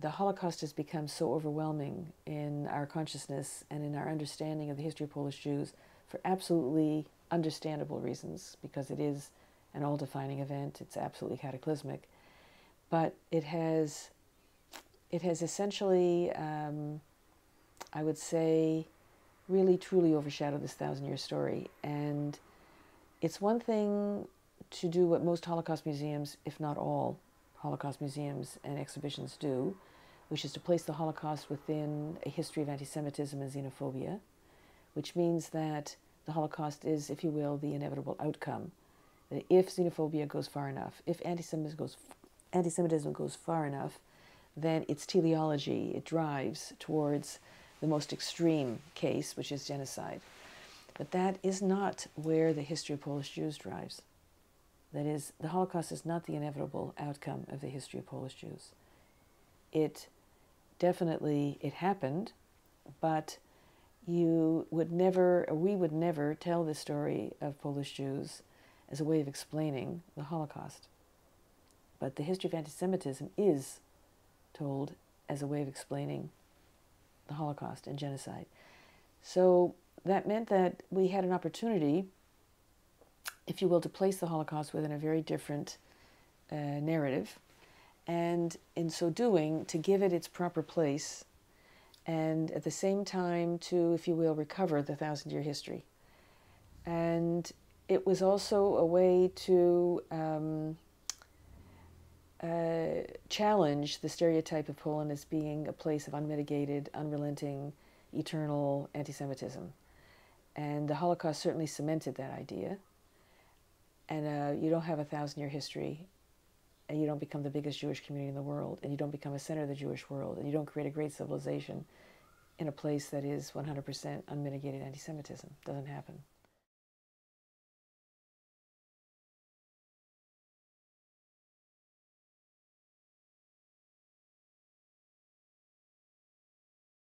the Holocaust has become so overwhelming in our consciousness and in our understanding of the history of Polish Jews for absolutely understandable reasons, because it is an all-defining event. It's absolutely cataclysmic. But it has essentially, I would say, really truly overshadowed this 1,000-year story. And it's one thing to do what most Holocaust museums, if not all Holocaust museums and exhibitions do, which is to place the Holocaust within a history of anti-Semitism and xenophobia, which means that the Holocaust is, if you will, the inevitable outcome. That if xenophobia goes far enough, if anti-Semitism goes far enough, then its teleology, it drives towards the most extreme case, which is genocide. But that is not where the history of Polish Jews drives. That is, the Holocaust is not the inevitable outcome of the history of Polish Jews. It definitely, it happened, but you would never, or we would never tell the story of Polish Jews as a way of explaining the Holocaust. But the history of anti-Semitism is told as a way of explaining the Holocaust and genocide. So that meant that we had an opportunity, if you will, to place the Holocaust within a very different narrative, and in so doing, to give it its proper place, and at the same time to, if you will, recover the 1,000-year history. And it was also a way to challenge the stereotype of Poland as being a place of unmitigated, unrelenting, eternal anti-Semitism. And the Holocaust certainly cemented that idea. And you don't have a 1,000-year history, and you don't become the biggest Jewish community in the world, and you don't become a center of the Jewish world, and you don't create a great civilization in a place that is 100% unmitigated anti-Semitism. Doesn't happen.